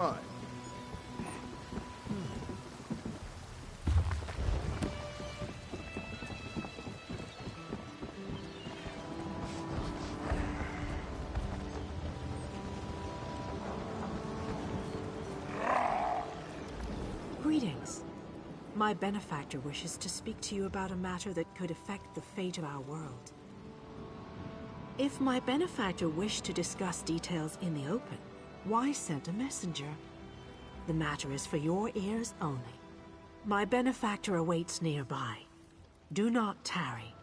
Fine. Greetings. My benefactor wishes to speak to you about a matter that could affect the fate of our world. If my benefactor wished to discuss details in the open, why send a messenger? The matter is for your ears only. My benefactor awaits nearby. Do not tarry.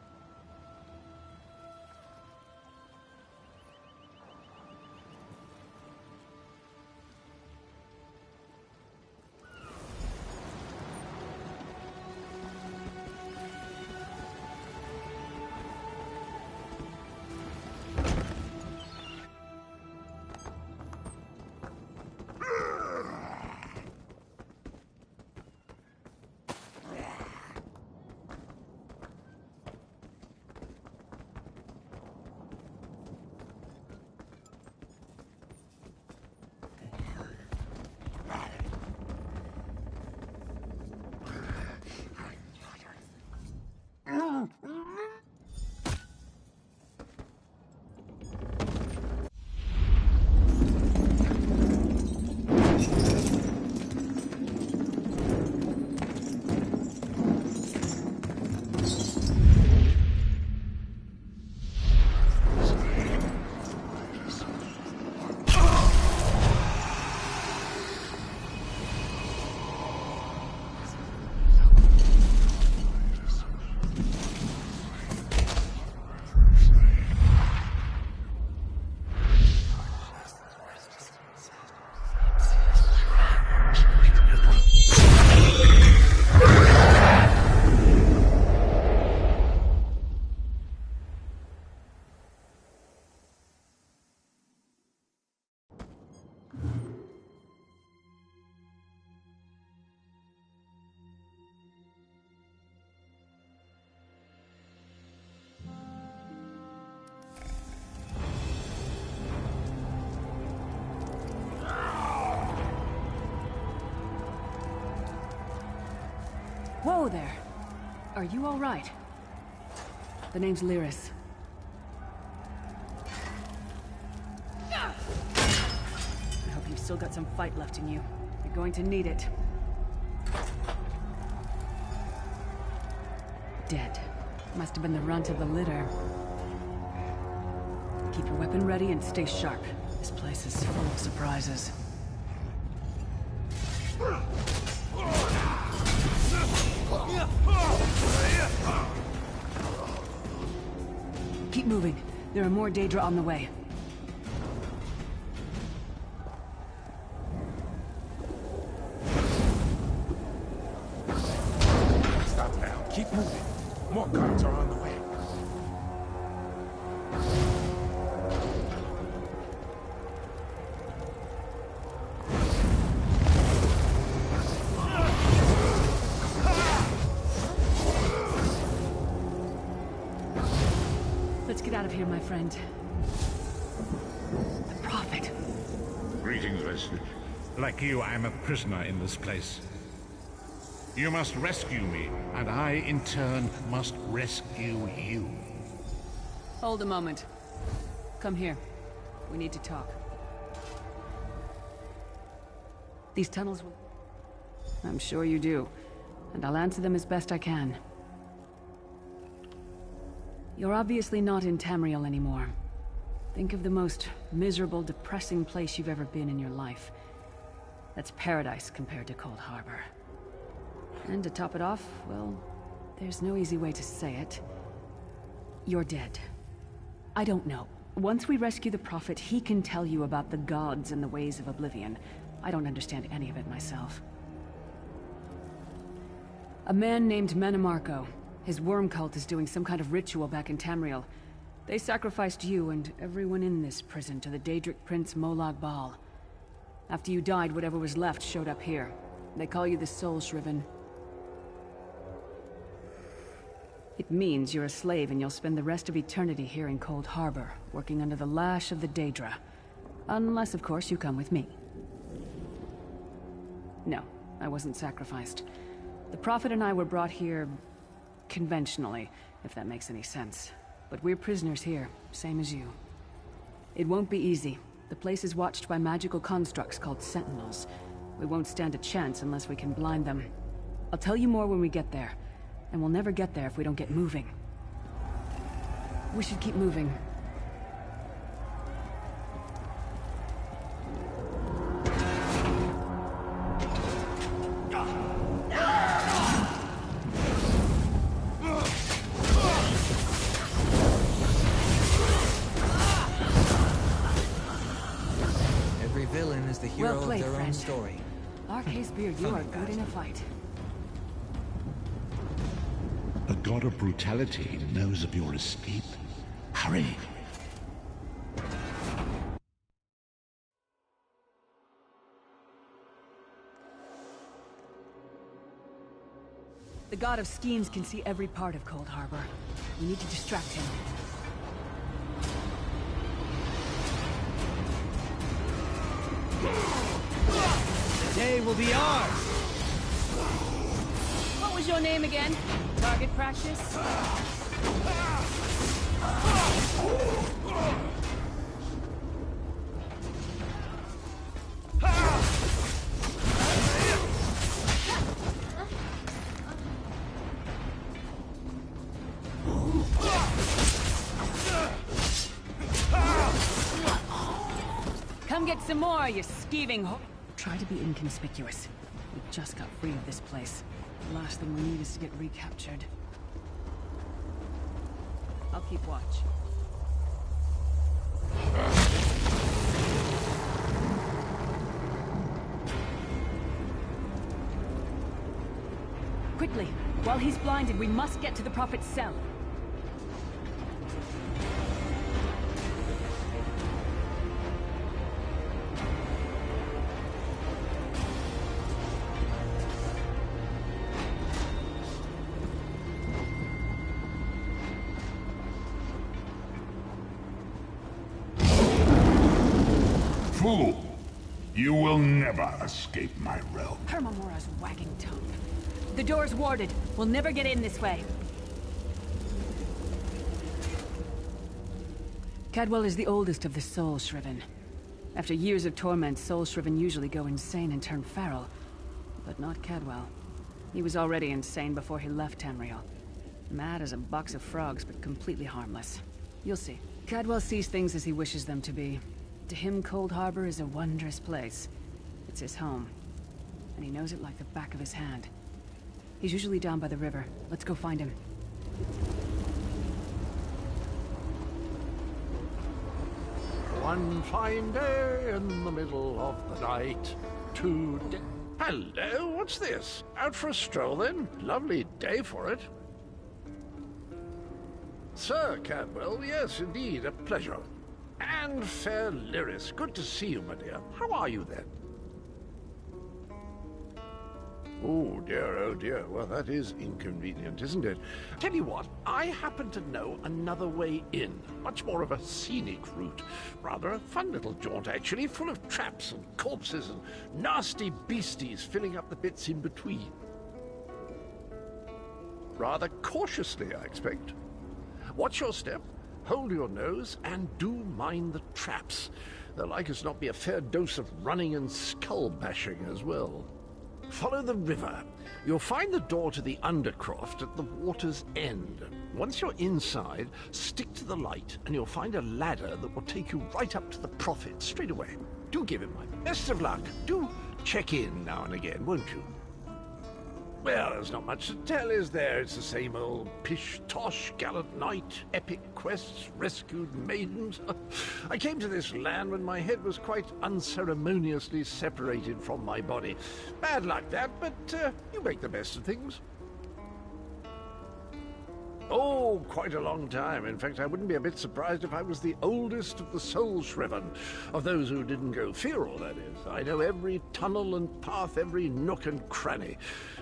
Whoa there! Are you all right? The name's Lyris. I hope you've still got some fight left in you. You're going to need it. Dead. Must have been the runt of the litter. Keep your weapon ready and stay sharp. This place is full of surprises. Keep moving. There are more Daedra on the way. Stop now. Keep moving. Morgotts are on the way. Let's get out of here, my friend. The Prophet. Greetings, Wesley. Like you, I'm a prisoner in this place. You must rescue me, and I, in turn, must rescue you. Hold a moment. Come here. We need to talk. These tunnels will... I'm sure you do. And I'll answer them as best I can. You're obviously not in Tamriel anymore. Think of the most miserable, depressing place you've ever been in your life. That's paradise compared to Cold Harbor. And to top it off, well, there's no easy way to say it. You're dead. I don't know. Once we rescue the Prophet, he can tell you about the gods and the ways of Oblivion. I don't understand any of it myself. A man named Menemarco. His worm cult is doing some kind of ritual back in Tamriel. They sacrificed you and everyone in this prison to the Daedric Prince Molag Bal. After you died, whatever was left showed up here. They call you the Soul Shriven. It means you're a slave and you'll spend the rest of eternity here in Cold Harbor, working under the lash of the Daedra. Unless, of course, you come with me. No, I wasn't sacrificed. The Prophet and I were brought here conventionally, if that makes any sense. But we're prisoners here, same as you. It won't be easy. The place is watched by magical constructs called Sentinels. We won't stand a chance unless we can blind them. I'll tell you more when we get there. And we'll never get there if we don't get moving. We should keep moving. Every villain is the hero Well played, of their friend. own story. Arcacebeard, you are good in a fight. The god of brutality knows of your escape. Hurry! The god of schemes can see every part of Cold Harbor. We need to distract him. The day will be ours! What was your name again? Target practice? Come get some more, you skeeving ho- Try to be inconspicuous. We just got free of this place. The last thing we need is to get recaptured. I'll keep watch. Quickly! While he's blinded, we must get to the Prophet's cell. Fool! You will never escape my realm. Hermamora's wagging tongue. The door's warded. We'll never get in this way. Cadwell is the oldest of the Soul Shriven. After years of torment, Soul Shriven usually go insane and turn feral. But not Cadwell. He was already insane before he left Tamriel. Mad as a box of frogs, but completely harmless. You'll see. Cadwell sees things as he wishes them to be. To him, Cold Harbor is a wondrous place. It's his home. And he knows it like the back of his hand. He's usually down by the river. Let's go find him. One fine day in the middle of the night, Hello, what's this? Out for a stroll then? Lovely day for it. Sir Cadwell, yes, indeed, a pleasure. And fair Lyris, good to see you, my dear. How are you then? Oh dear, well that is inconvenient, isn't it? Tell you what, I happen to know another way in. Much more of a scenic route. Rather a fun little jaunt, actually, full of traps and corpses and nasty beasties filling up the bits in between. Rather cautiously, I expect. Watch your step, hold your nose, and do mind the traps. There'll like as not be a fair dose of running and skull-bashing as well. Follow the river. You'll find the door to the Undercroft at the water's end. Once you're inside, stick to the light, and you'll find a ladder that will take you right up to the Prophet straight away. Do give him my best of luck. Do check in now and again, won't you? Well, there's not much to tell, is there? It's the same old pish-tosh, gallant knight, epic quests, rescued maidens. I came to this land when my head was quite unceremoniously separated from my body. Bad luck that, but you make the best of things. Oh, quite a long time. In fact, I wouldn't be a bit surprised if I was the oldest of the Soul Shriven. Of those who didn't go feral, that is. I know every tunnel and path, every nook and cranny.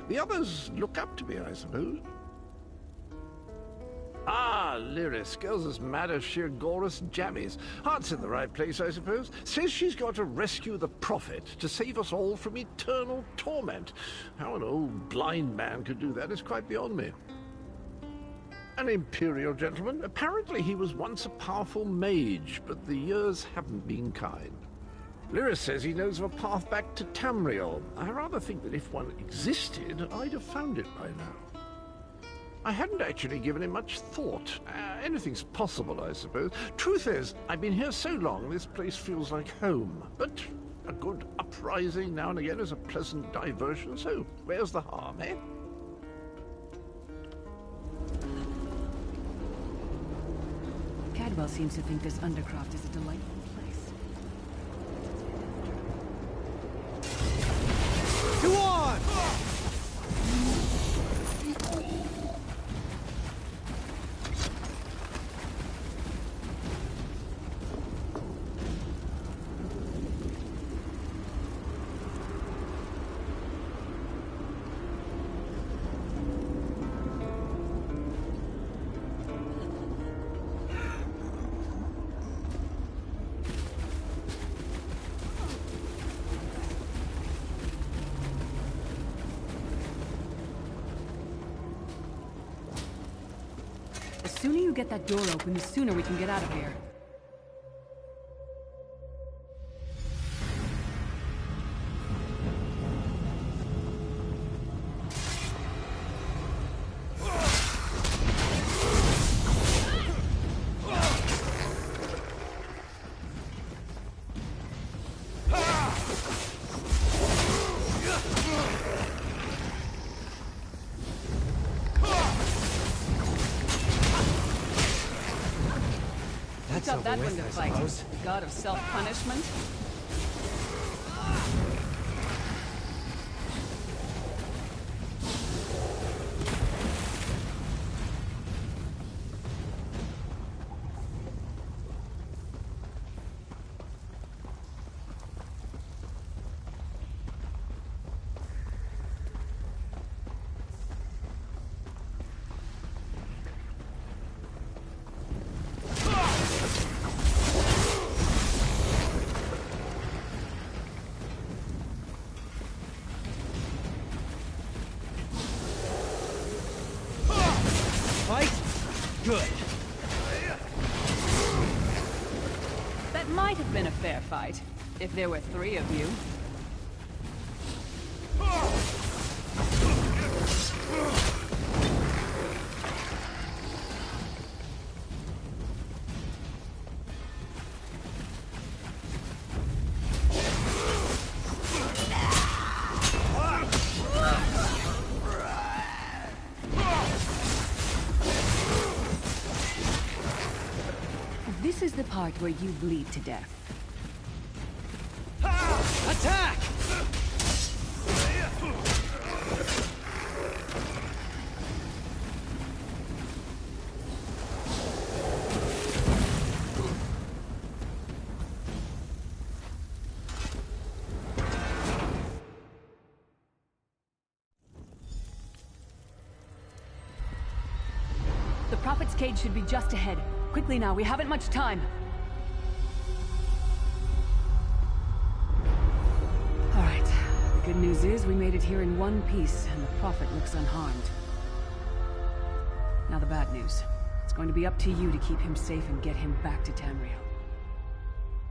The others look up to me, I suppose. Ah, Lyris. Girl's as mad as sheer Gorus jammies. Heart's in the right place, I suppose. Says she's got to rescue the Prophet to save us all from eternal torment. How an old blind man could do that is quite beyond me. An Imperial gentleman. Apparently he was once a powerful mage, but the years haven't been kind. Lyris says he knows of a path back to Tamriel. I rather think that if one existed, I'd have found it by now. I hadn't actually given it much thought. Anything's possible, I suppose. Truth is, I've been here so long, this place feels like home. But a good uprising now and again is a pleasant diversion, so where's the harm, eh? Cadwell seems to think this Undercroft is a delightful place. Go on! The sooner you get that door open, the sooner we can get out of here. That's That over one to with, fight. I suppose. God of self-punishment? Fight? Good. That might have been a fair fight, if there were 3 of you. This is the part where you bleed to death. Attack! The Prophet's cage should be just ahead. Quickly now, we haven't much time. All right. The good news is we made it here in one piece, and the Prophet looks unharmed. Now the bad news. It's going to be up to you to keep him safe and get him back to Tamriel.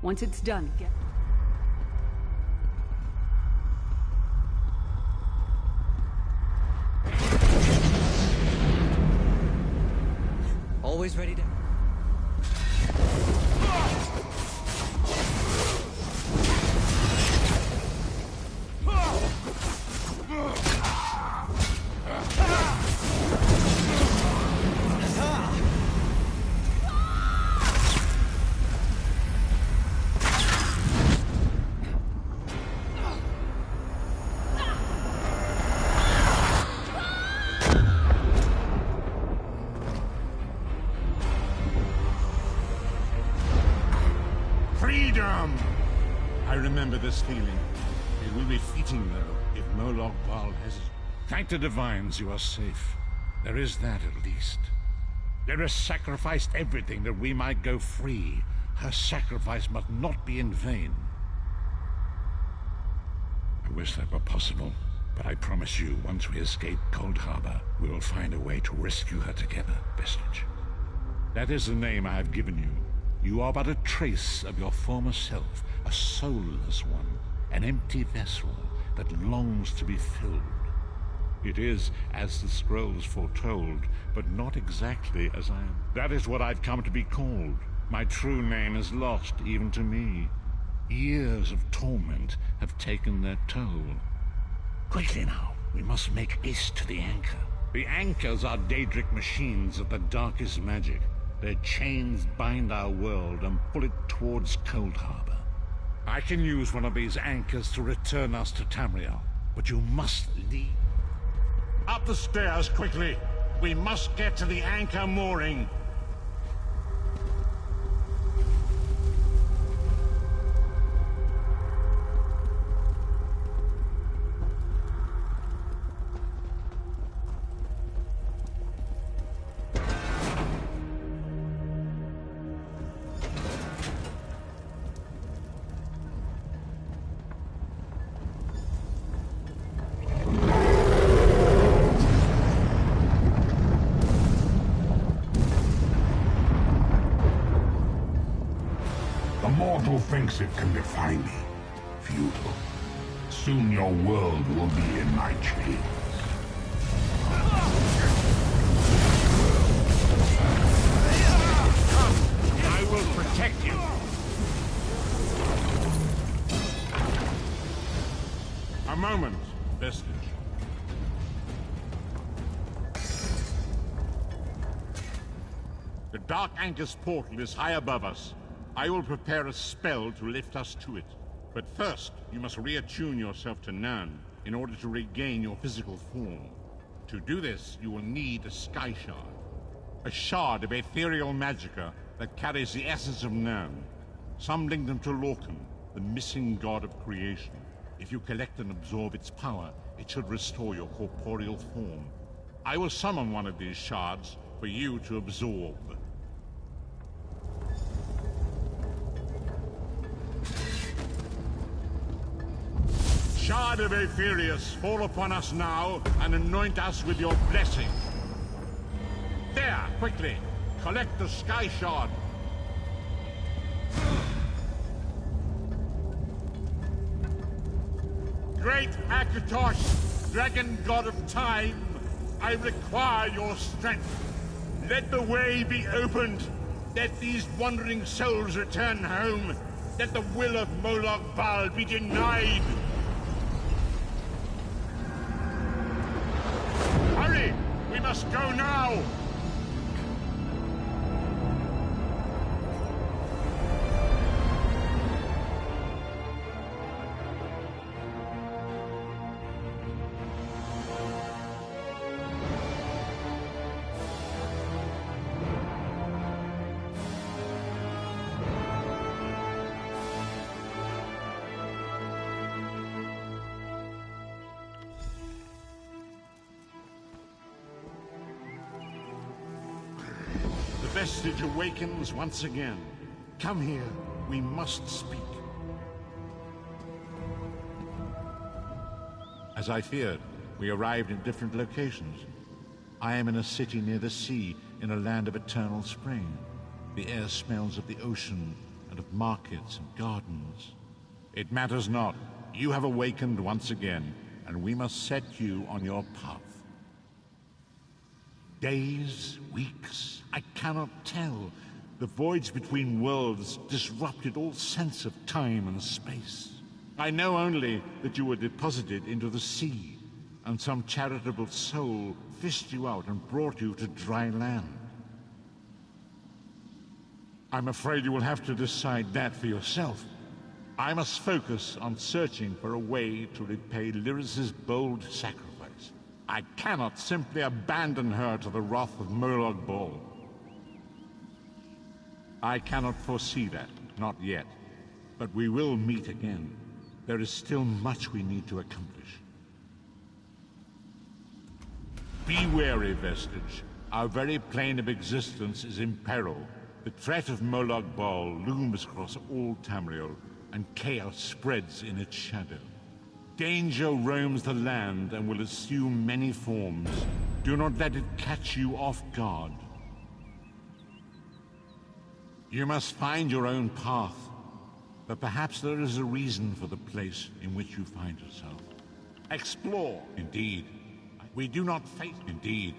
Once it's done, get... Always ready to... Freedom! I remember this feeling. It will be fleeting, though, if Morgott has it. Thank the divines you are safe. There is that, at least. Lyris sacrificed everything that we might go free. Her sacrifice must not be in vain. I wish that were possible, but I promise you, once we escape Cold Harbor, we will find a way to rescue her together, Vestige. That is the name I have given you. You are but a trace of your former self, a soulless one, an empty vessel that longs to be filled. It is as the scrolls foretold, but not exactly as I am. That is what I've come to be called. My true name is lost even to me. Years of torment have taken their toll. Quickly now, we must make haste to the anchor. The anchors are Daedric machines of the darkest magic. Their chains bind our world and pull it towards Cold Harbor. I can use one of these anchors to return us to Tamriel, but you must leave. Up the stairs, quickly! We must get to the anchor mooring! Thinks it can defy me. Futile. Soon your world will be in my chains. Come! I will protect you! A moment, Vestige. The Dark Anchor's portal is high above us. I will prepare a spell to lift us to it. But first, you must reattune yourself to Nirn in order to regain your physical form. To do this, you will need a Sky Shard. A shard of ethereal magicka that carries the essence of Nirn. Some link them to Lorcan, the missing god of creation. If you collect and absorb its power, it should restore your corporeal form. I will summon one of these shards for you to absorb. Shard of Aetherius, fall upon us now and anoint us with your blessing. There, quickly, collect the Sky Shard. Great Akatosh, dragon god of time, I require your strength. Let the way be opened. Let these wandering souls return home. Let the will of Molag Bal be denied. Hurry! We must go now! Vestige awakens once again. Come here. We must speak. As I feared, we arrived in different locations. I am in a city near the sea, in a land of eternal spring. The air smells of the ocean and of markets and gardens. It matters not. You have awakened once again, and we must set you on your path. Days, weeks, I cannot tell. The voids between worlds disrupted all sense of time and space. I know only that you were deposited into the sea, and some charitable soul fished you out and brought you to dry land. I'm afraid you will have to decide that for yourself. I must focus on searching for a way to repay Lyris's bold sacrifice. I cannot simply abandon her to the wrath of Molag Bal. I cannot foresee that, not yet. But we will meet again. There is still much we need to accomplish. Be wary, Vestige. Our very plane of existence is in peril. The threat of Molag Bal looms across all Tamriel, and chaos spreads in its shadow. Danger roams the land and will assume many forms. Do not let it catch you off guard. You must find your own path, but perhaps there is a reason for the place in which you find yourself. Explore, indeed. We do not face, indeed.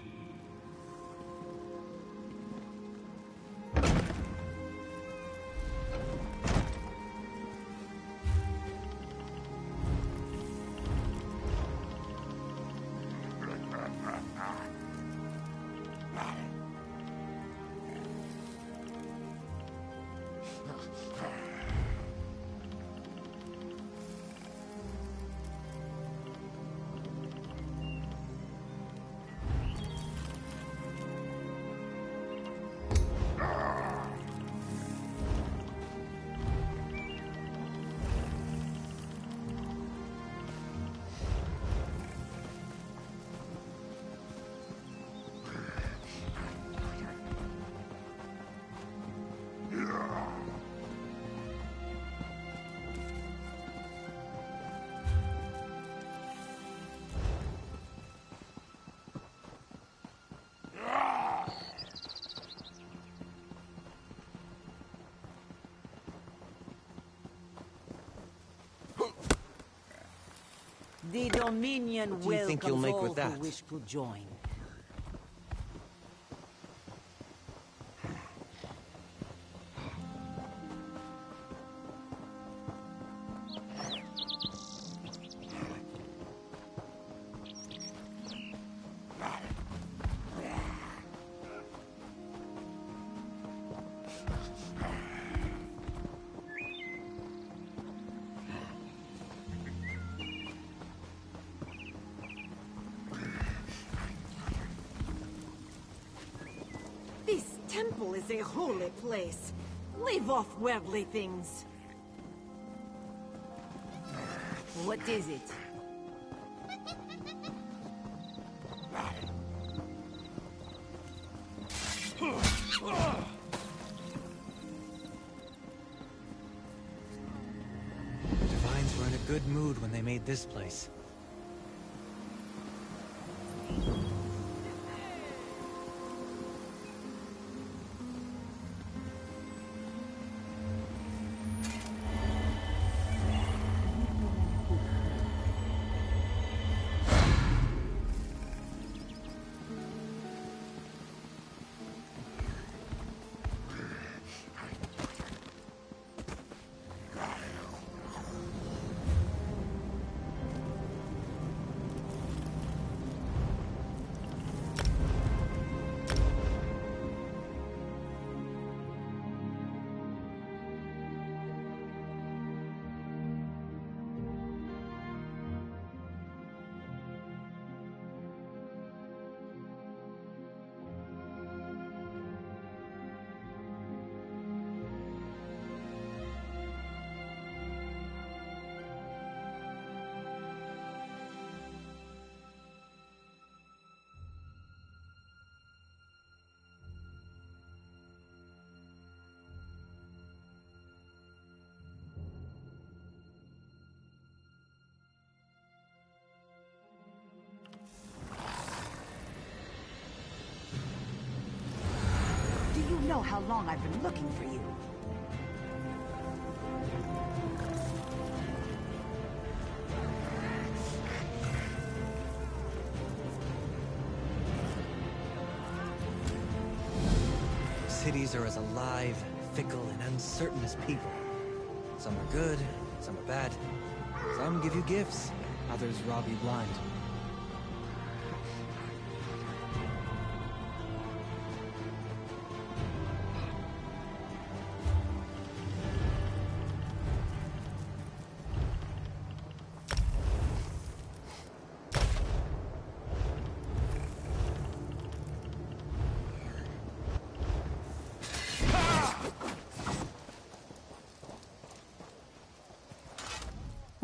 The Dominion What do you think you'll welcomes make all with that? who wish to join. This temple is a holy place. Leave off worldly things. What is it? The Divines were in a good mood when they made this place. Do you know how long I've been looking for you? Cities are as alive, fickle, and uncertain as people. Some are good, some are bad. Some give you gifts, others rob you blind.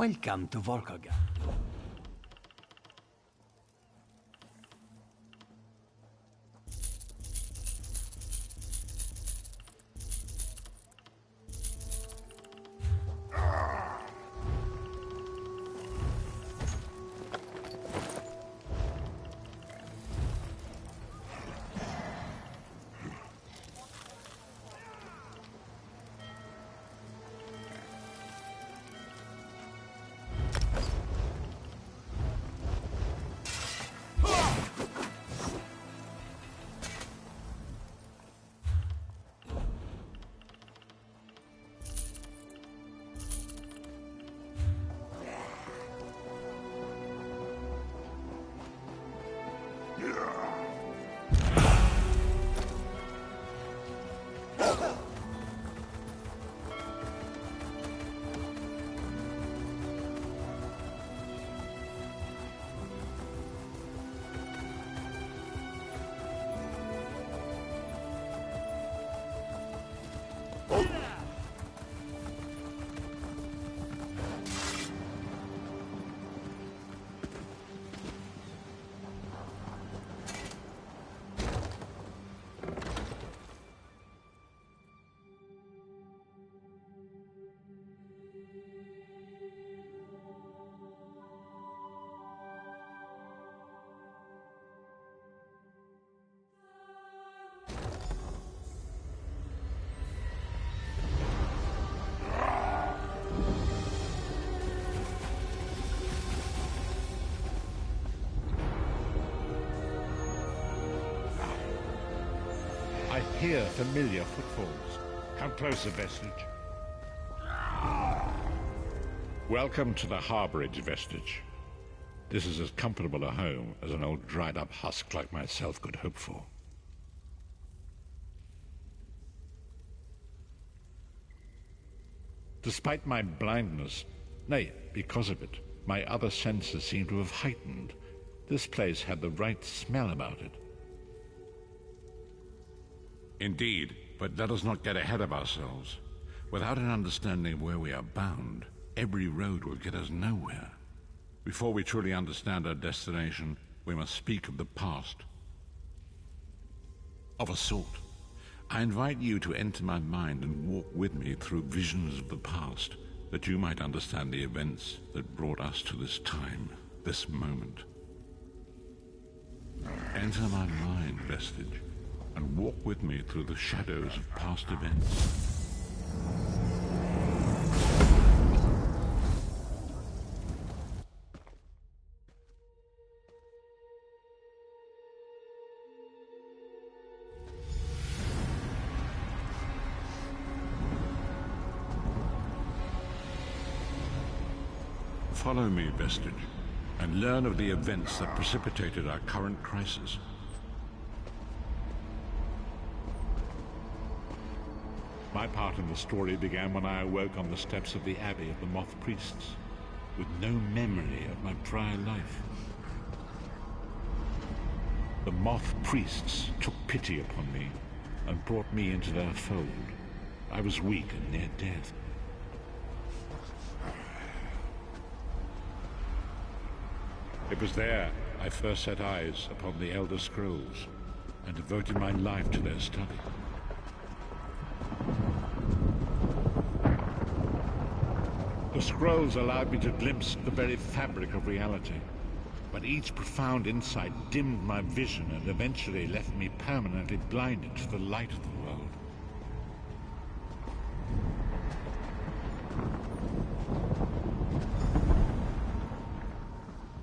Welcome to Morgott. I hear familiar footfalls. Come closer, Vestige. Welcome to the harborage, Vestige. This is as comfortable a home as an old dried-up husk like myself could hope for. Despite my blindness, nay, because of it, my other senses seem to have heightened. This place had the right smell about it. Indeed, but let us not get ahead of ourselves. Without an understanding of where we are bound, every road will get us nowhere. Before we truly understand our destination, we must speak of the past. Of a sort. I invite you to enter my mind and walk with me through visions of the past, that you might understand the events that brought us to this time, this moment. Enter my mind, Vestige, and walk with me through the shadows of past events. Follow me, Vestige, and learn of the events that precipitated our current crisis. My part in the story began when I awoke on the steps of the Abbey of the Moth Priests, with no memory of my prior life. The Moth Priests took pity upon me and brought me into their fold. I was weak and near death. It was there I first set eyes upon the Elder Scrolls and devoted my life to their study. The scrolls allowed me to glimpse the very fabric of reality, but each profound insight dimmed my vision and eventually left me permanently blinded to the light of the world.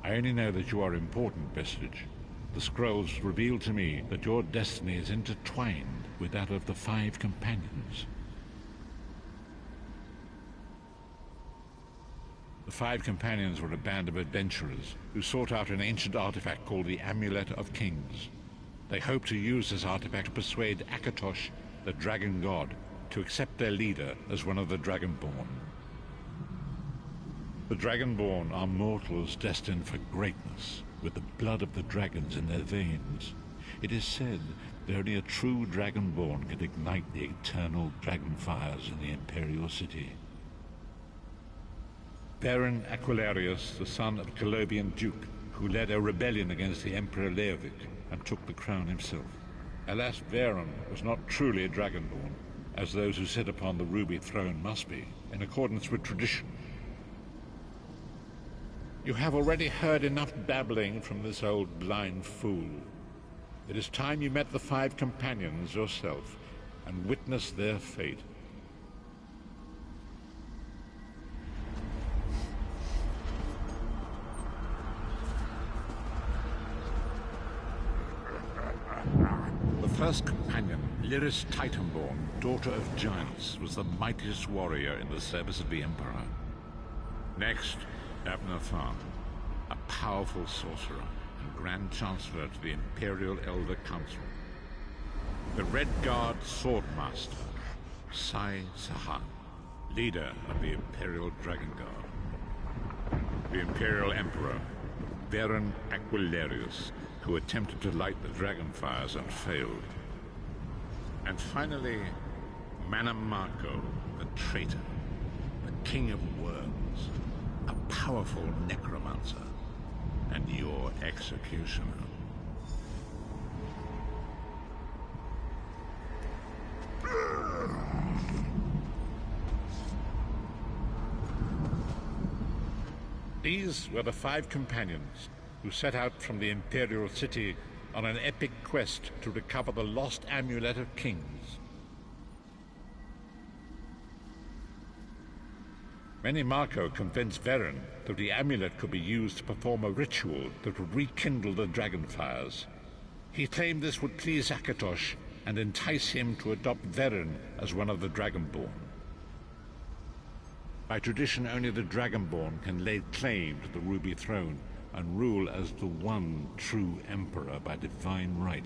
I only know that you are important, Vestige. The scrolls reveal to me that your destiny is intertwined with that of the Five Companions. The Five Companions were a band of adventurers who sought out an ancient artifact called the Amulet of Kings. They hoped to use this artifact to persuade Akatosh, the dragon god, to accept their leader as one of the Dragonborn. The Dragonborn are mortals destined for greatness, with the blood of the dragons in their veins. It is said that only a true Dragonborn can ignite the eternal dragon fires in the Imperial City. Baron Aquilarius, the son of Colobian Duke, who led a rebellion against the Emperor Leovic and took the crown himself. Alas, Veron was not truly a Dragonborn, as those who sit upon the ruby throne must be, in accordance with tradition. You have already heard enough babbling from this old blind fool. It is time you met the Five Companions yourself and witnessed their fate. The first companion, Lyris Titanborn, daughter of giants, was the mightiest warrior in the service of the Emperor. Next, Abnathan, a powerful sorcerer, and Grand Chancellor to the Imperial Elder Council. The Red Guard Swordmaster, Sai Sahan, leader of the Imperial Dragon Guard. The Imperial Emperor, Varen Aquilarius, who attempted to light the dragon fires and failed. And finally, Manamako, the traitor, the King of Worms, a powerful necromancer, and your executioner. These were the 5 companions who set out from the Imperial City on an epic quest to recover the lost Amulet of Kings. Manamako convinced Varen that the amulet could be used to perform a ritual that would rekindle the dragon fires. He claimed this would please Akatosh and entice him to adopt Varen as one of the Dragonborn. By tradition, only the Dragonborn can lay claim to the Ruby Throne and rule as the one true Emperor by divine right.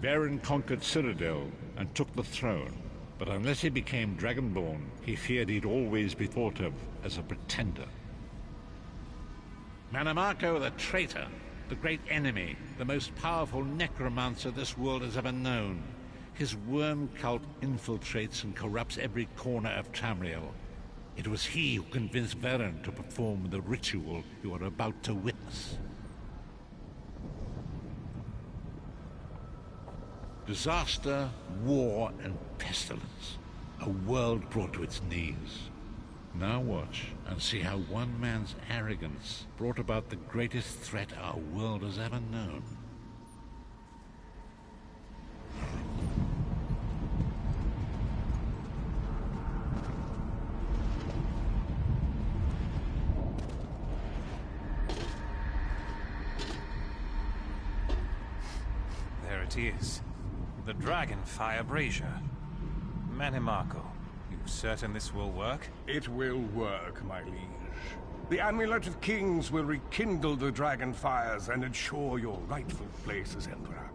Varen conquered Cyrodiil and took the throne, but unless he became Dragonborn, he feared he'd always be thought of as a pretender. Manamako the traitor, the great enemy, the most powerful necromancer this world has ever known. His worm cult infiltrates and corrupts every corner of Tamriel. It was he who convinced Varen to perform the ritual you are about to witness. Disaster, war, and pestilence. A world brought to its knees. Now watch and see how one man's arrogance brought about the greatest threat our world has ever known. There it is. The Dragonfire Brazier. Manamako, you certain this will work? It will work, my liege. The Amulet of Kings will rekindle the dragon fires and ensure your rightful place as Emperor.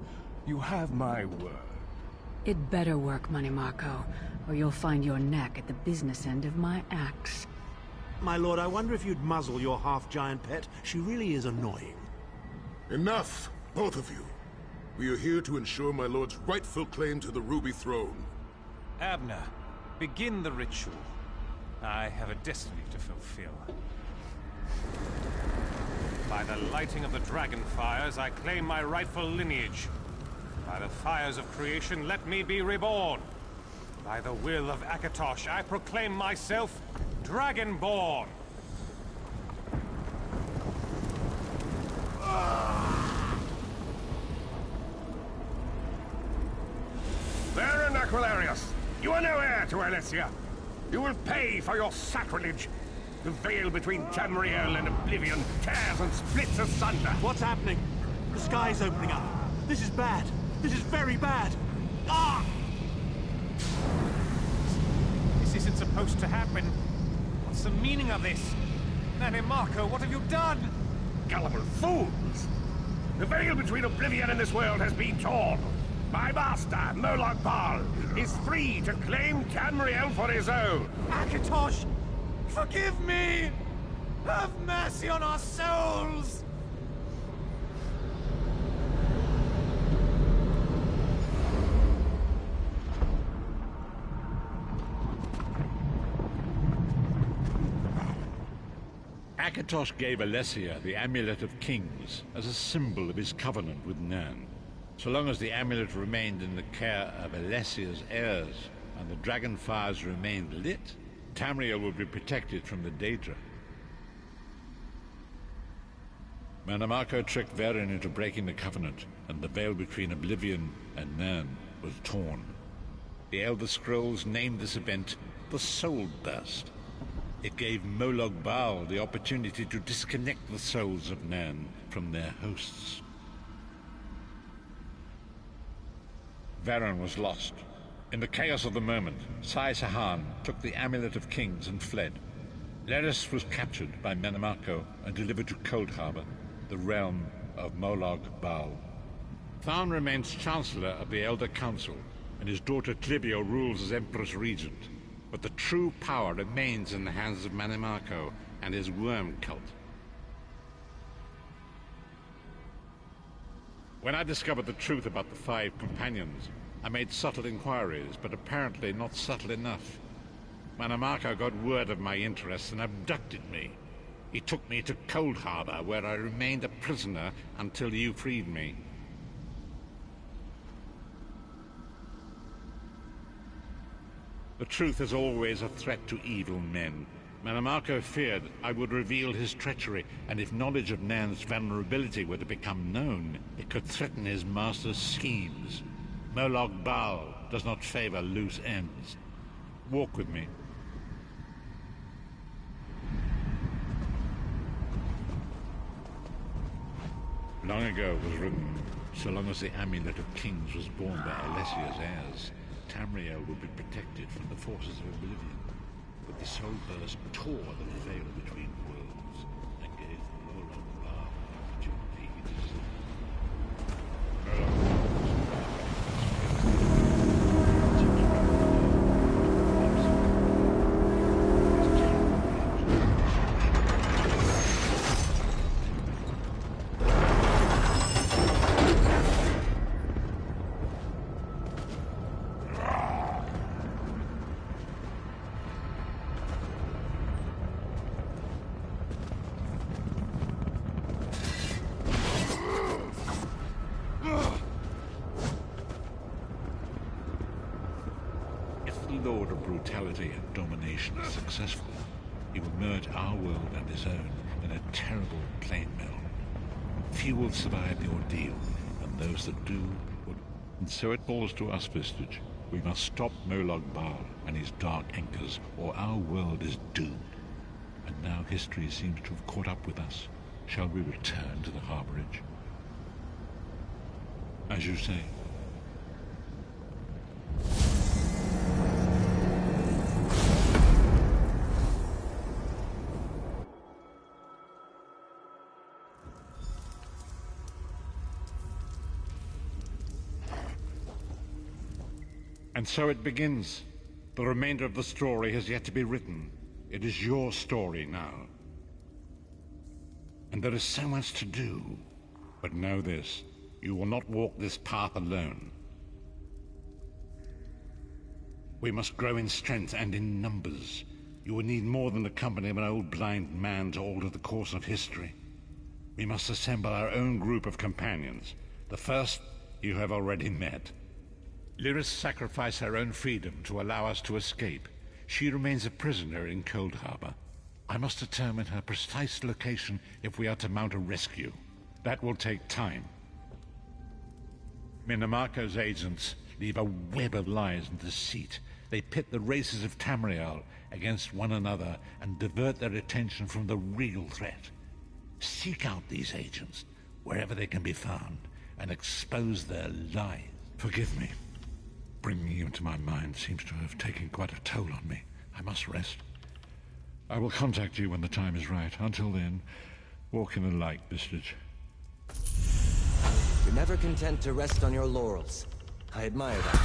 You have my word. It better work, Manamako, or you'll find your neck at the business end of my axe. My lord, I wonder if you'd muzzle your half-giant pet. She really is annoying. Enough, both of you. We are here to ensure my lord's rightful claim to the Ruby Throne. Abner, begin the ritual. I have a destiny to fulfill. By the lighting of the dragon fires, I claim my rightful lineage. By the fires of creation, let me be reborn. By the will of Akatosh, I proclaim myself Dragonborn. Varen Aquilarius, you are no heir to Alessia. You will pay for your sacrilege. The veil between Tamriel and Oblivion tears and splits asunder. What's happening? The sky's opening up. This is bad. This is very bad. Ah! This isn't supposed to happen. What's the meaning of this? Manamako, what have you done? Gullible fools! The veil between Oblivion and this world has been torn. My master, Morgott, is free to claim Tamriel for his own. Akatosh, forgive me! Have mercy on our souls! Akatosh gave Alessia the Amulet of Kings as a symbol of his covenant with Nan. So long as the amulet remained in the care of Alessia's heirs and the dragon fires remained lit, Tamriel would be protected from the Daedra. Manamako tricked Varen into breaking the covenant, and the veil between Oblivion and Nan was torn. The Elder Scrolls named this event the Soul Burst. It gave Molag Bal the opportunity to disconnect the souls of Nan from their hosts. Varen was lost. In the chaos of the moment, Sai Sahan took the Amulet of Kings and fled. Leris was captured by Manamako and delivered to Cold Harbor, the realm of Molag Bal. Tharn remains Chancellor of the Elder Council, and his daughter Clibio rules as Empress Regent. But the true power remains in the hands of Mannimarco and his worm cult. When I discovered the truth about the 5 companions, I made subtle inquiries, but apparently not subtle enough. Mannimarco got word of my interests and abducted me. He took me to Cold Harbor, where I remained a prisoner until you freed me. The truth is always a threat to evil men. Mannimarco feared I would reveal his treachery, and if knowledge of Nan's vulnerability were to become known, it could threaten his master's schemes. Molag Bal does not favor loose ends. Walk with me. Long ago was written, so long as the Amulet of Kings was borne by Alessia's heirs, Tamriel would be protected from the forces of Oblivion. But the soul burst tore the veil between worlds and gave Molag Bal the opportunity to see. Lord of brutality and domination is successful, he will merge our world and his own in a terrible plain meld. Few will survive the ordeal, and those that do will... And so it falls to us, Vestige. We must stop Molag Bal and his dark anchors, or our world is doomed. And now history seems to have caught up with us. Shall we return to the harborage? As you say. And so it begins. The remainder of the story has yet to be written. It is your story now. And there is so much to do. But know this, you will not walk this path alone. We must grow in strength and in numbers. You will need more than the company of an old blind man to alter the course of history. We must assemble our own group of companions. The first you have already met. Lyris sacrificed her own freedom to allow us to escape. She remains a prisoner in Cold Harbor. I must determine her precise location if we are to mount a rescue. That will take time. Mannimarco's agents leave a web of lies and deceit. They pit the races of Tamriel against one another and divert their attention from the real threat. Seek out these agents, wherever they can be found, and expose their lies. Forgive me. Bringing you into my mind seems to have taken quite a toll on me. I must rest. I will contact you when the time is right. Until then, walk in the light, Vestige. You're never content to rest on your laurels. I admire that.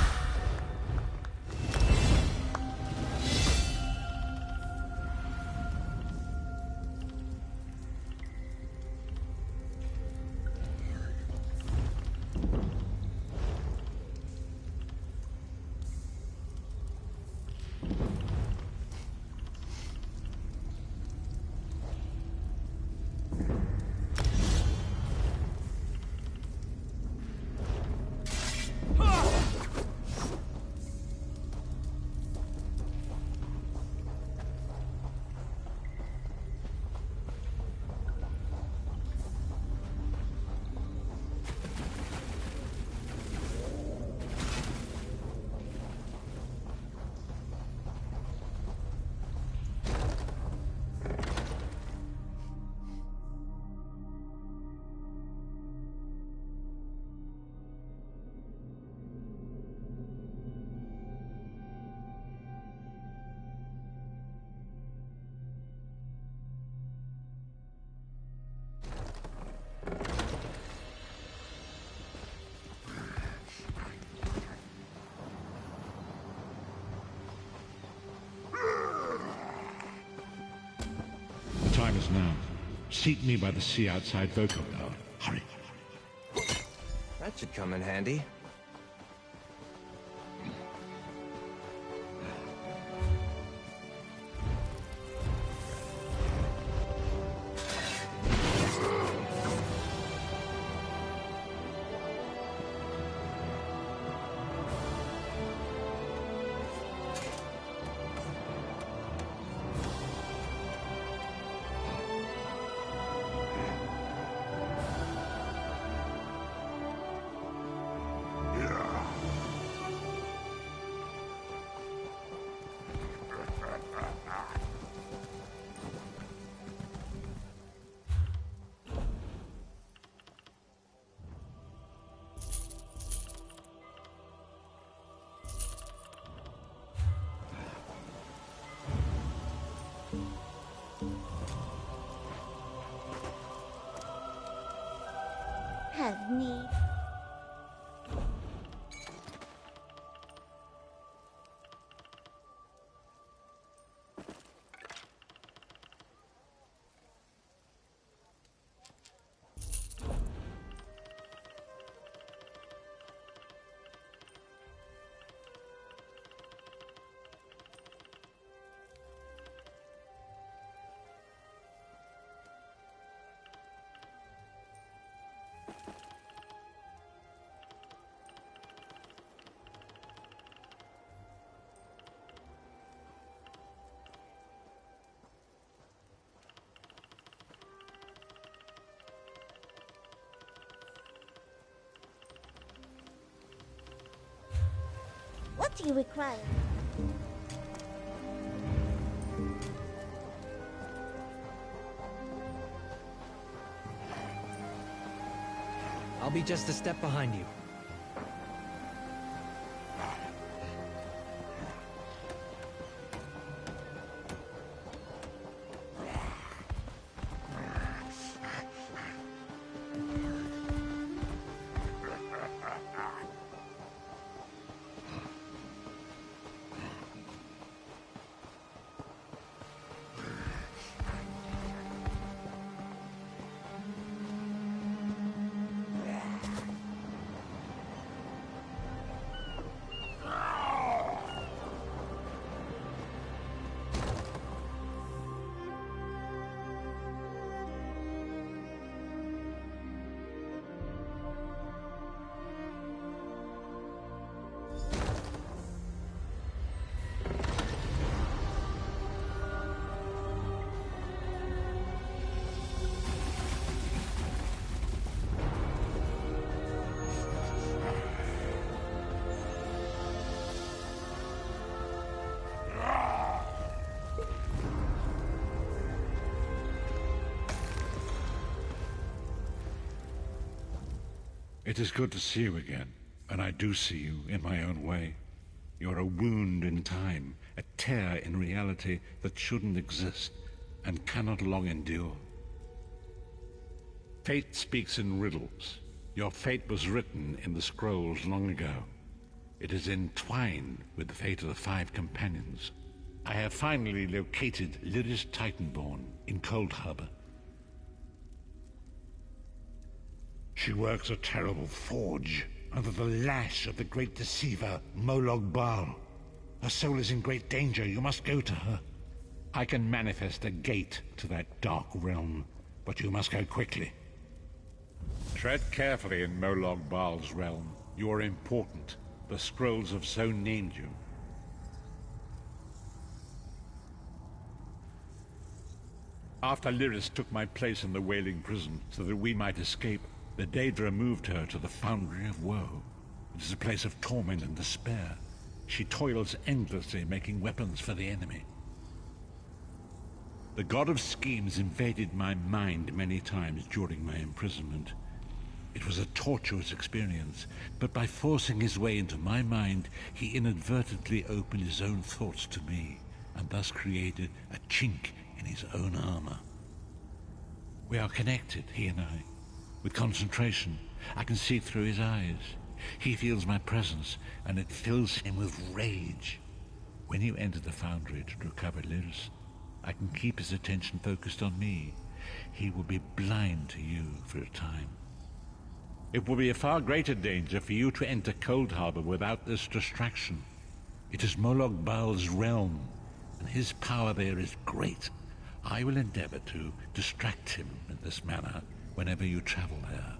time is now. Seat me by the sea outside Volkov. Hurry. That should come in handy. Have need. What do you require? I'll be just a step behind you. It is good to see you again, and I do see you in my own way. You're a wound in time, a tear in reality that shouldn't exist and cannot long endure. Fate speaks in riddles. Your fate was written in the scrolls long ago. It is entwined with the fate of the 5 companions. I have finally located Lyris Titanborn in Cold Harbor. She works a terrible forge under the lash of the great deceiver, Molog Baal. Her soul is in great danger. You must go to her. I can manifest a gate to that dark realm, but you must go quickly. Tread carefully in Molog Baal's realm. You are important. The scrolls have so named you. After Lyris took my place in the Wailing Prison so that we might escape, the Daedra moved her to the Foundry of Woe. It is a place of torment and despair. She toils endlessly making weapons for the enemy. The god of schemes invaded my mind many times during my imprisonment. It was a tortuous experience, but by forcing his way into my mind, he inadvertently opened his own thoughts to me, and thus created a chink in his own armor. We are connected, he and I. With concentration, I can see through his eyes. He feels my presence, and it fills him with rage. When you enter the Foundry to recover Lyris, I can keep his attention focused on me. He will be blind to you for a time. It will be a far greater danger for you to enter Cold Harbor without this distraction. It is Molag Bal's realm, and his power there is great. I will endeavor to distract him in this manner whenever you travel there.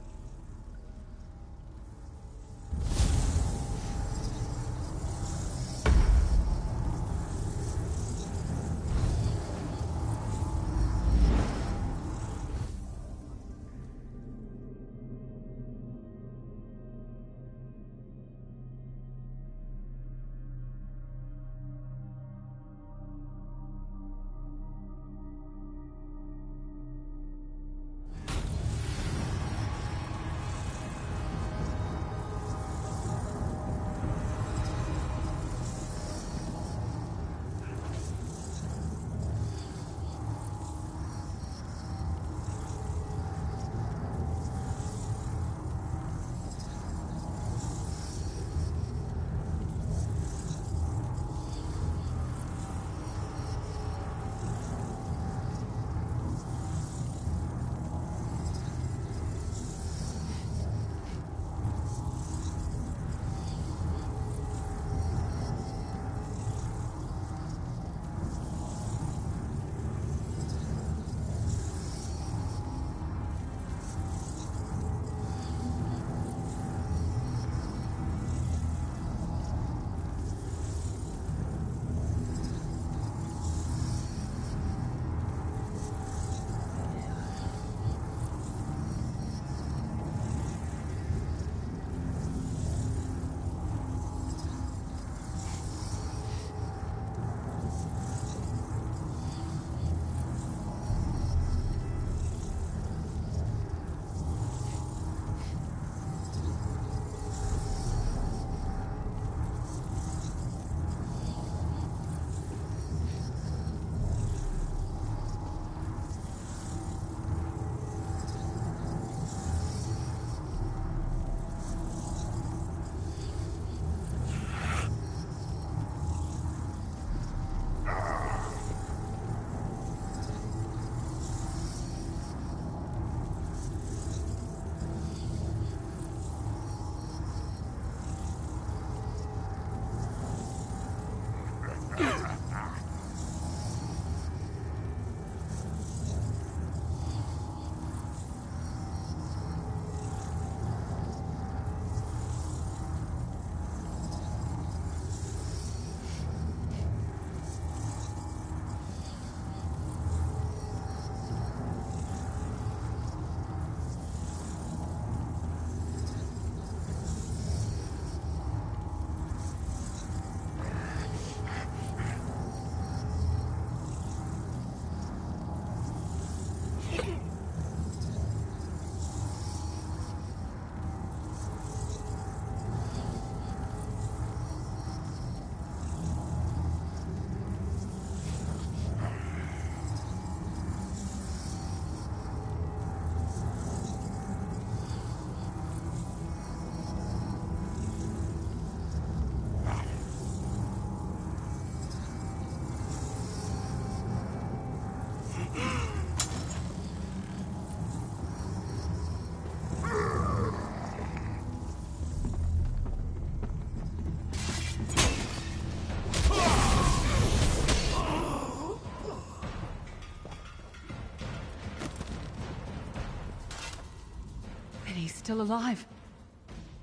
He's still alive.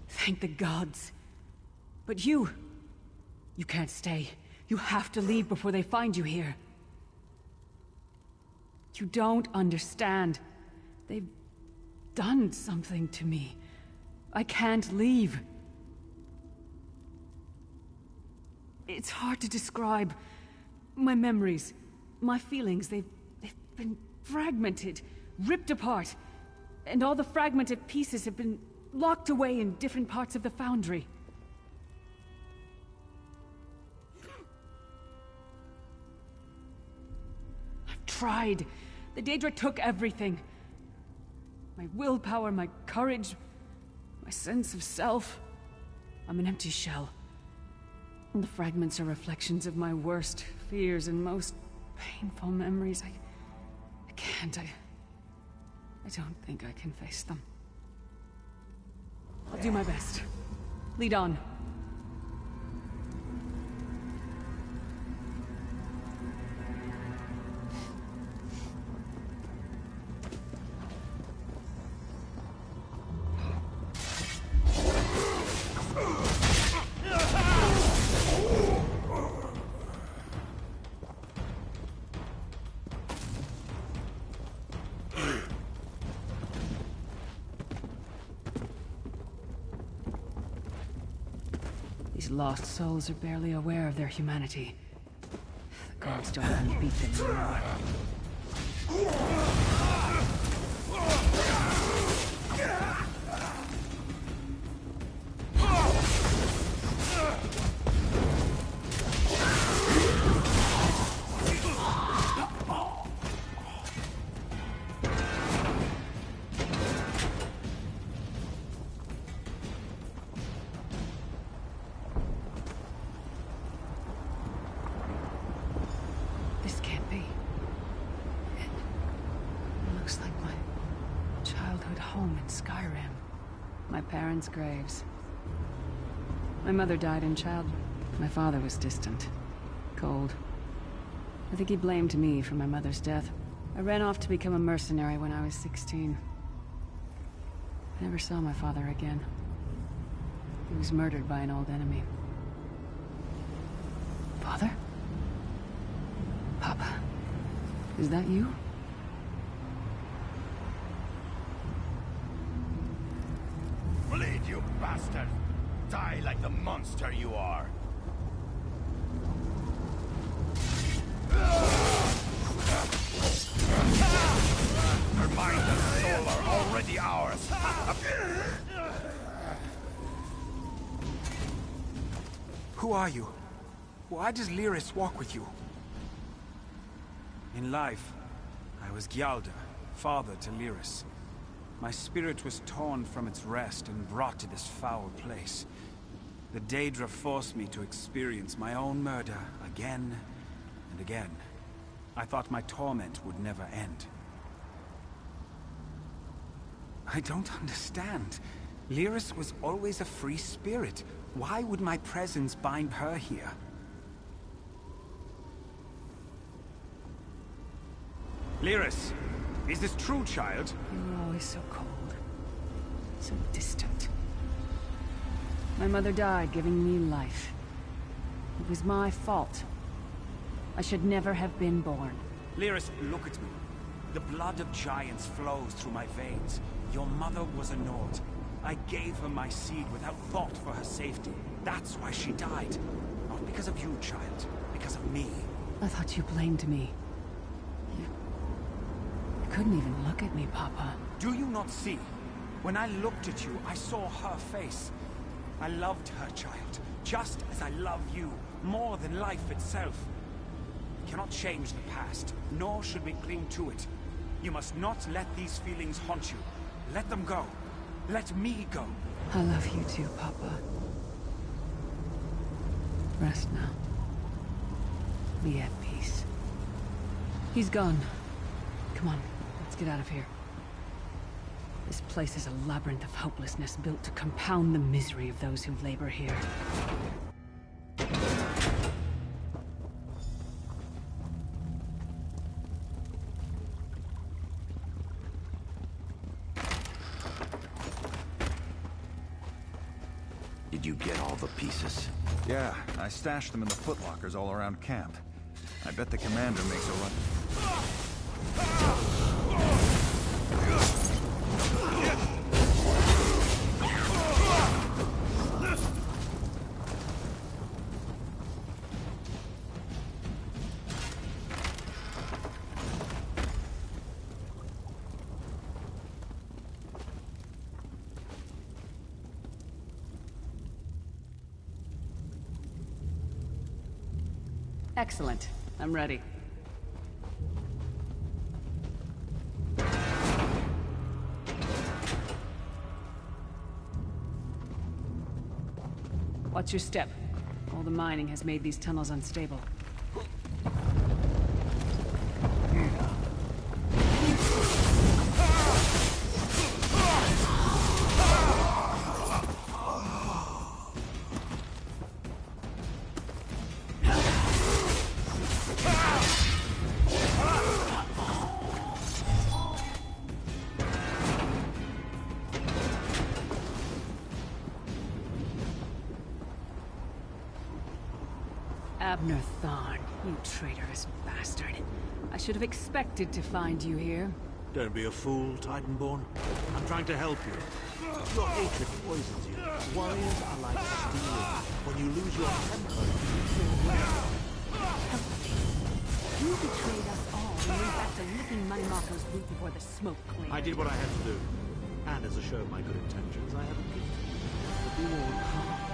Thank the gods. But you can't stay. You have to leave before they find you here. You don't understand. They've done something to me. I can't leave. It's hard to describe. My memories, my feelings, they've been fragmented, ripped apart. And all the fragmented pieces have been locked away in different parts of the Foundry. I've tried. The Daedra took everything. My willpower, my courage, my sense of self. I'm an empty shell. And the fragments are reflections of my worst fears and most painful memories. I can't. I don't think I can face them. I'll do my best. Lead on. These lost souls are barely aware of their humanity. The gods don't even beat them anymore. This can't be. It looks like my childhood home in Skyrim. My parents' graves. My mother died in childbirth. My father was distant. Cold. I think he blamed me for my mother's death. I ran off to become a mercenary when I was 16. I never saw my father again. He was murdered by an old enemy. Father? Papa, is that you? Bleed, you bastard! Die like the monster you are! Her mind and soul are already ours! Who are you? Why does Lyris walk with you? In life, I was Gyalda, father to Lyris. My spirit was torn from its rest and brought to this foul place. The Daedra forced me to experience my own murder again and again. I thought my torment would never end. I don't understand. Lyris was always a free spirit. Why would my presence bind her here? Lyris, is this true, child? You were always so cold. So distant. My mother died giving me life. It was my fault. I should never have been born. Lyris, look at me. The blood of giants flows through my veins. Your mother was a Nord. I gave her my seed without thought for her safety. That's why she died. Not because of you, child. Because of me. I thought you blamed me. You couldn't even look at me, Papa. Do you not see? When I looked at you, I saw her face. I loved her, child. Just as I love you. More than life itself. We cannot change the past, nor should we cling to it. You must not let these feelings haunt you. Let them go. Let me go. I love you too, Papa. Rest now. Be at peace. He's gone. Come on, let's get out of here. This place is a labyrinth of hopelessness built to compound the misery of those who labor here. Did you get all the pieces? Yeah, I stashed them in the footlockers all around camp. I bet the commander makes a run. Excellent. I'm ready. Watch your step. All the mining has made these tunnels unstable. Abner Thorn, you traitorous bastard. I should have expected to find you here. Don't be a fool, Titanborn. I'm trying to help you. Your hatred poisons you. Warriors are like steel. When you lose your temper, you lose your will. Help me. You betrayed us all and went back to licking Money Marco's boot before the smoke cleared. I did what I had to do. And as a show of my good intentions, I have a gift. But be warned,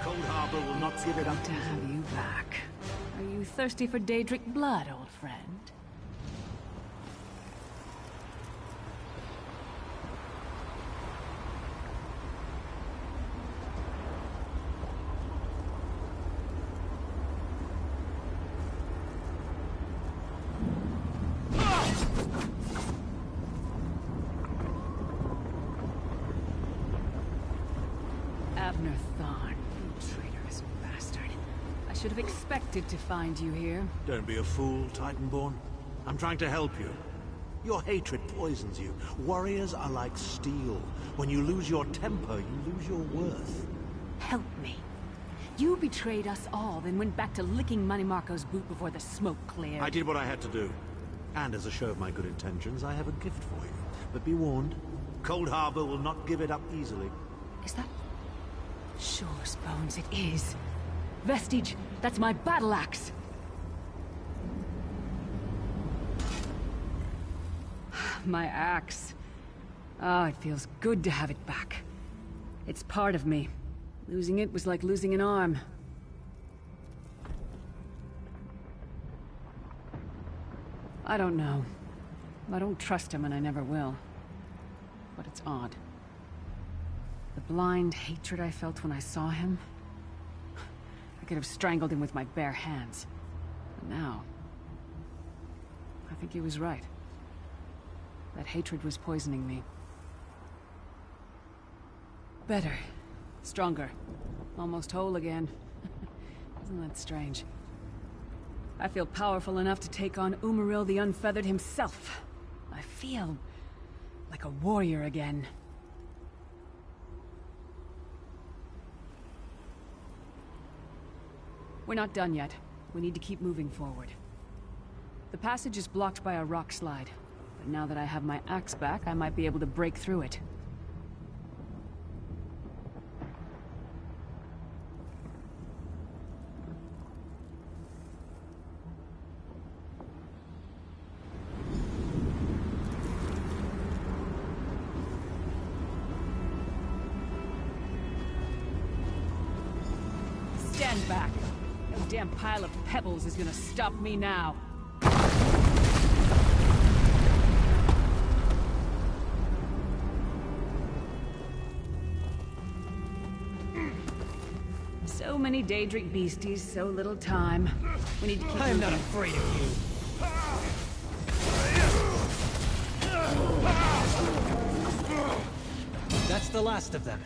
Cold Harbor will not give it up to have you back. Are you thirsty for Daedric blood, old friend? Abner Thorn, you traitorous bastard. I should have expected to find you here. Don't be a fool, Titanborn. I'm trying to help you. Your hatred poisons you. Warriors are like steel. When you lose your temper, you lose your worth. Help me. You betrayed us all, then went back to licking Money Marco's boot before the smoke cleared. I did what I had to do. And as a show of my good intentions, I have a gift for you. But be warned, Cold Harbor will not give it up easily. Is that... Sure as bones it is. Vestige, that's my battle axe! My axe. Ah, it feels good to have it back. It's part of me. Losing it was like losing an arm. I don't know. I don't trust him and I never will. But it's odd. The blind hatred I felt when I saw him... I could have strangled him with my bare hands. But now... I think he was right. That hatred was poisoning me. Better. Stronger. Almost whole again. Isn't that strange? I feel powerful enough to take on Umaril the Unfeathered himself. I feel... like a warrior again. We're not done yet. We need to keep moving forward. The passage is blocked by a rock slide, but now that I have my axe back, I might be able to break through it. Stand back! No damn pile of pebbles is gonna stop me now. So many Daedric beasties, so little time. We need to keep I'm not moving. afraid of you. That's the last of them.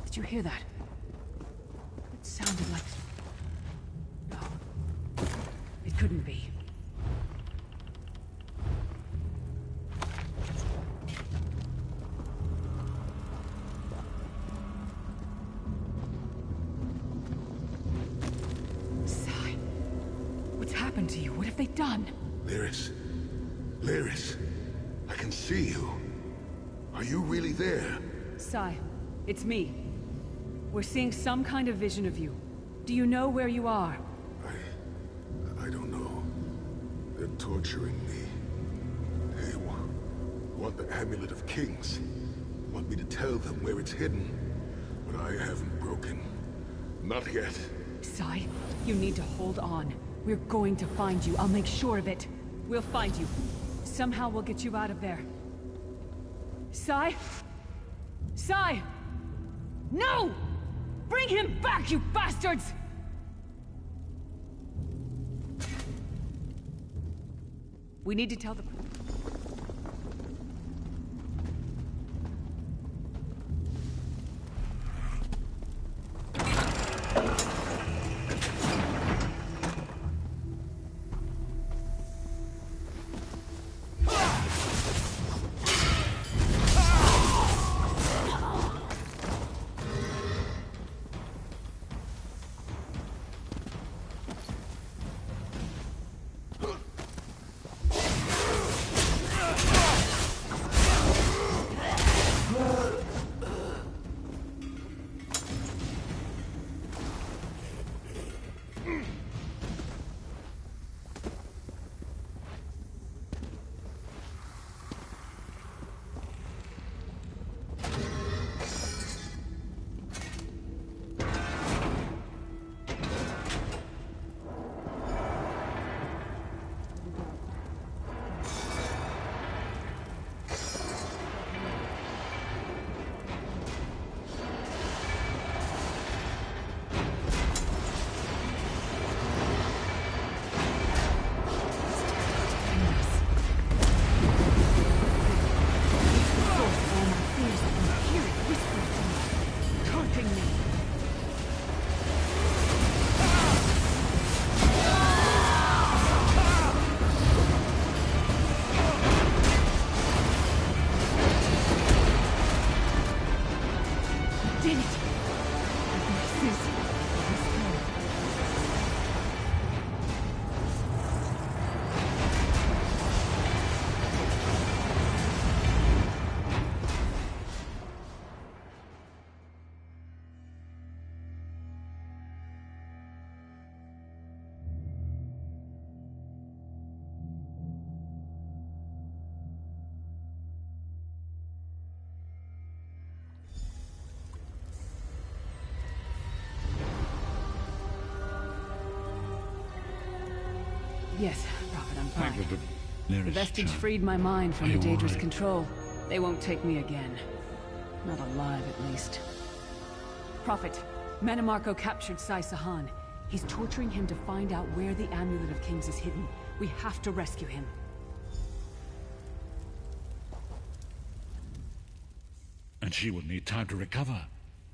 Did you hear that? It sounded like... No. It couldn't be. Sai, what's happened to you? What have they done? Lyris. Lyris. I can see you. Are you really there? Sai, it's me. We're seeing some kind of vision of you. Do you know where you are? I don't know. They're torturing me. They want the Amulet of Kings. Want me to tell them where it's hidden. But I haven't broken. Not yet. Sai, you need to hold on. We're going to find you. I'll make sure of it. We'll find you. Somehow we'll get you out of there. Sai? Sai! No! Bring him back, you bastards! We need to tell the... Yes, Prophet, I'm fine. The vestige freed my mind from the Daedra's control. They won't take me again. Not alive, at least. Prophet, Manimarco captured Sai Sahan. He's torturing him to find out where the Amulet of Kings is hidden. We have to rescue him. And she will need time to recover.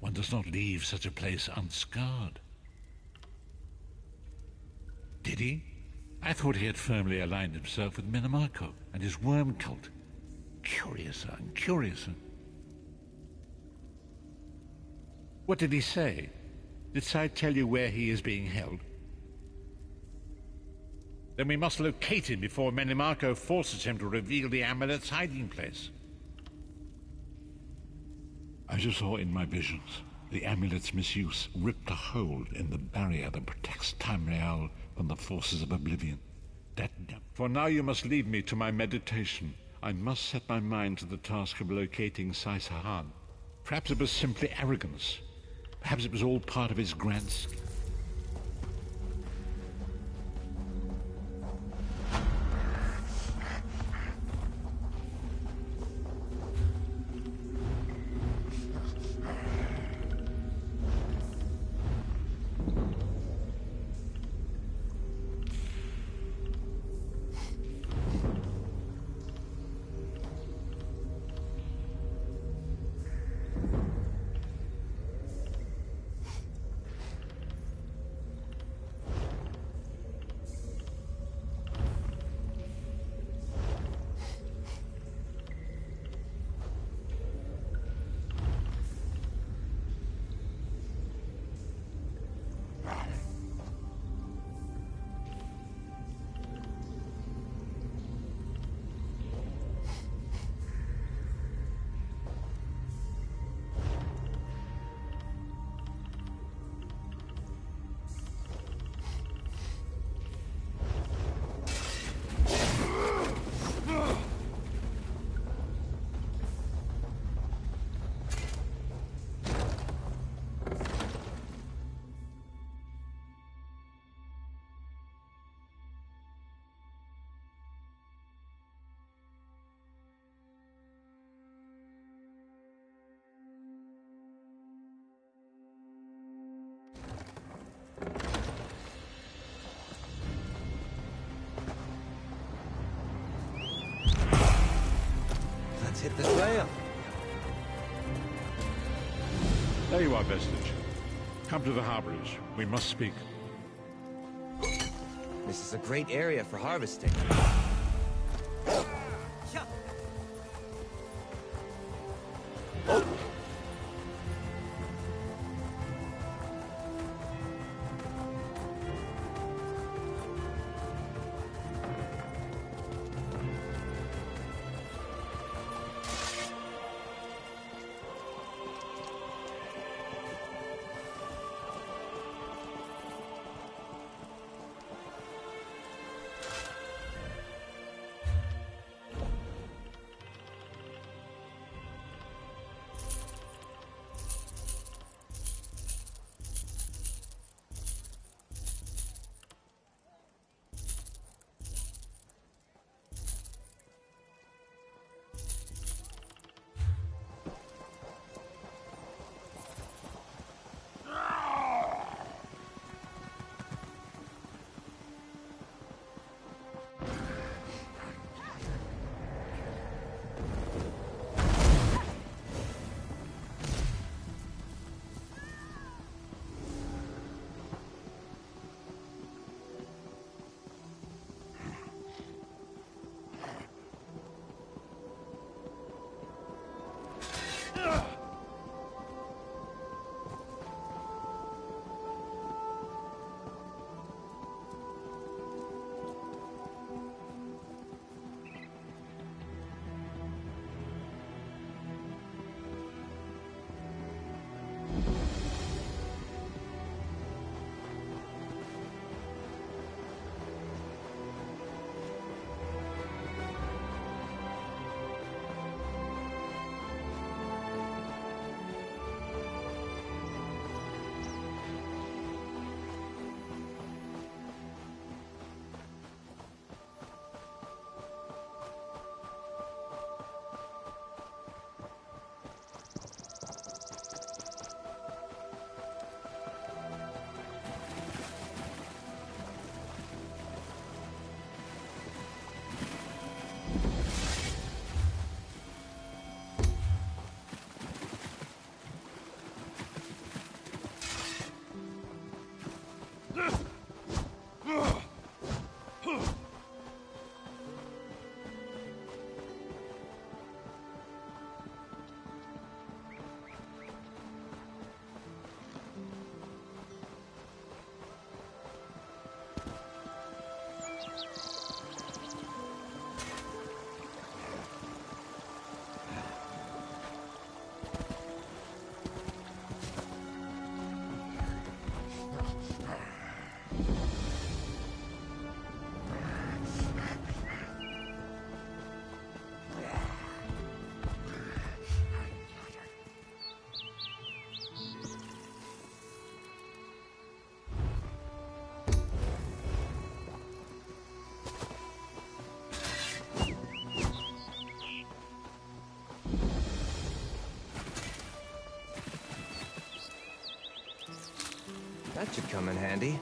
One does not leave such a place unscarred. Did he? I thought he had firmly aligned himself with Manimarco and his worm cult. Curiouser and curiouser. What did he say? Did Sai tell you where he is being held? Then we must locate him before Manimarco forces him to reveal the amulet's hiding place. As you saw in my visions, the amulet's misuse ripped a hole in the barrier that protects Tamriel from the forces of oblivion. For now you must leave me to my meditation. I must set my mind to the task of locating Sai Sahan. Perhaps it was simply arrogance. Perhaps it was all part of his grand scheme. am. There you are, Vestige. Come to the harborage. We must speak. This is a great area for harvesting. That should come in handy.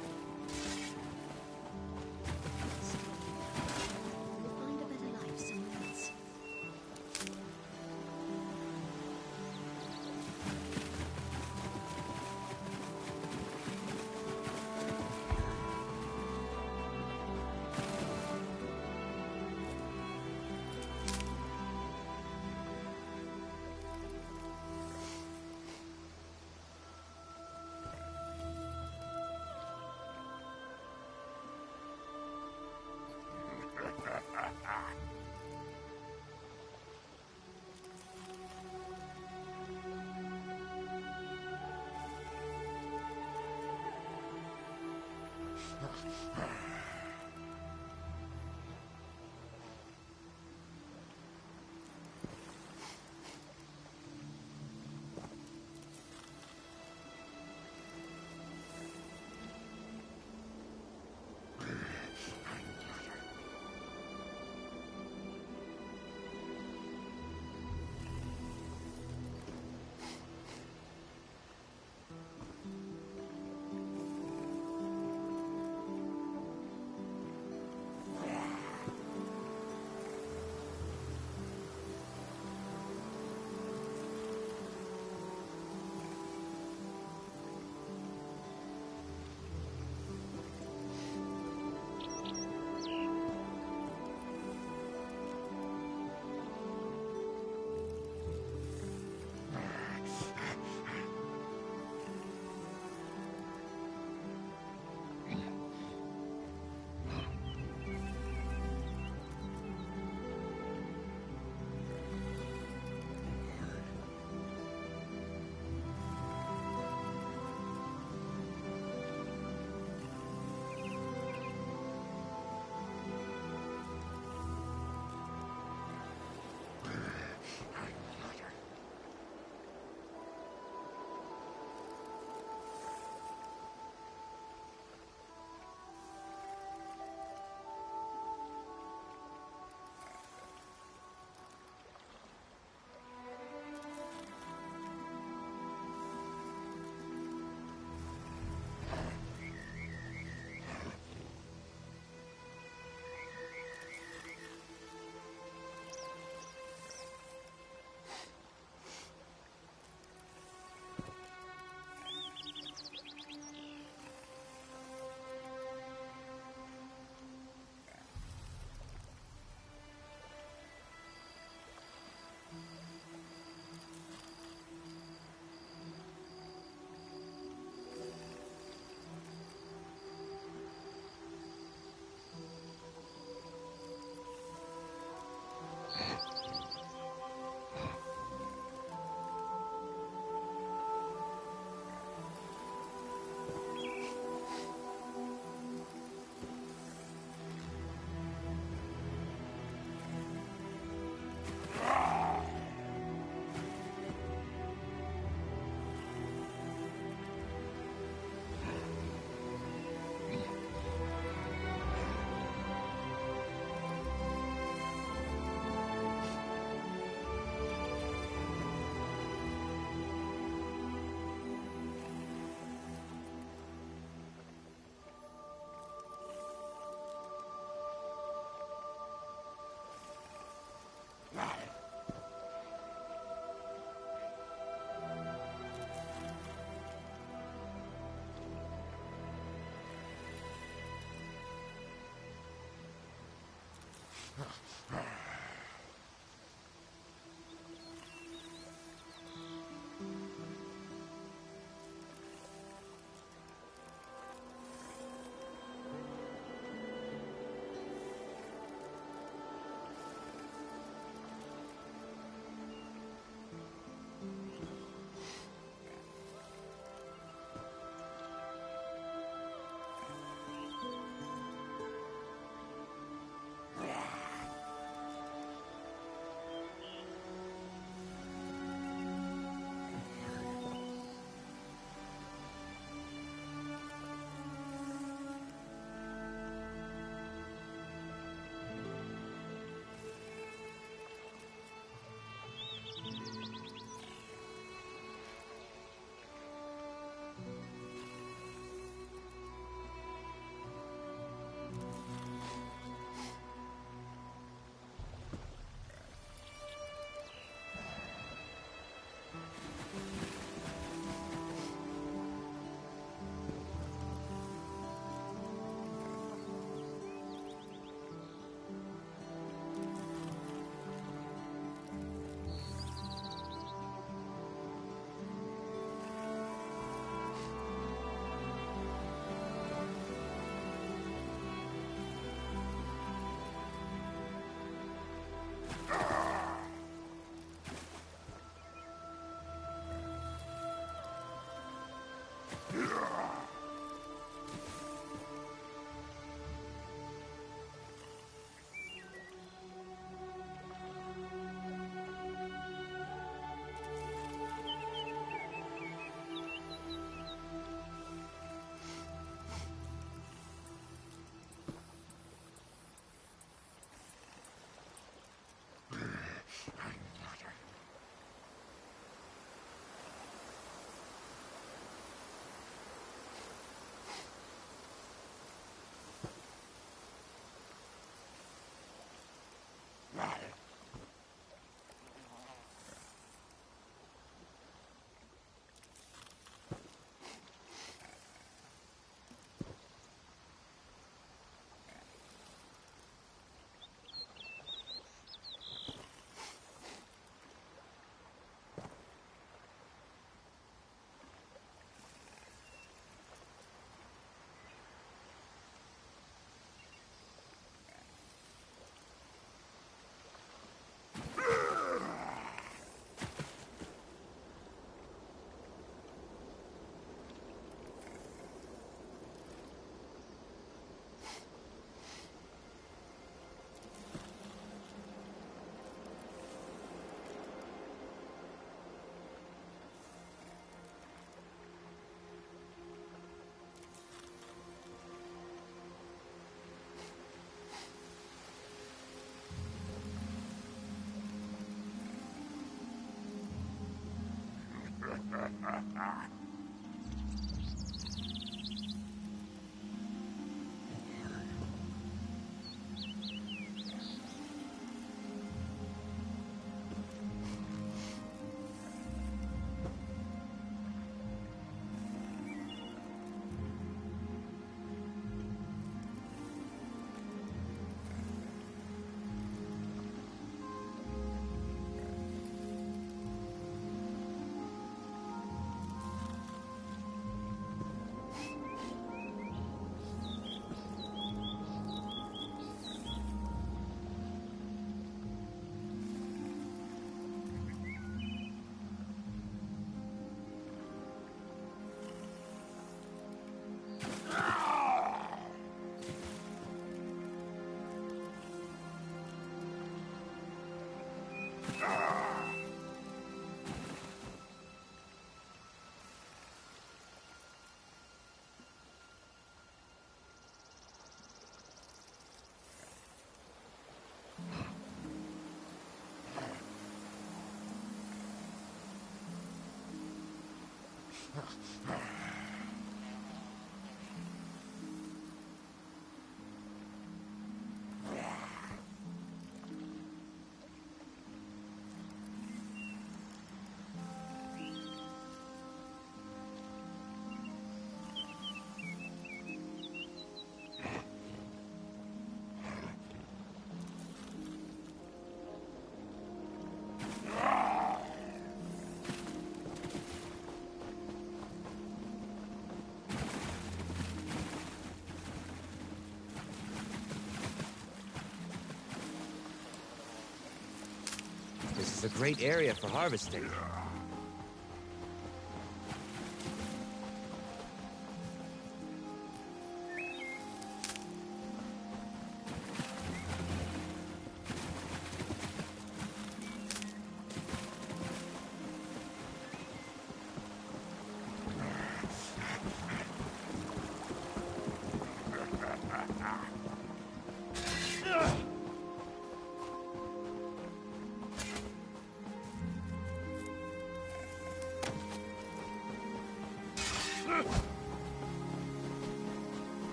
This is a great area for harvesting.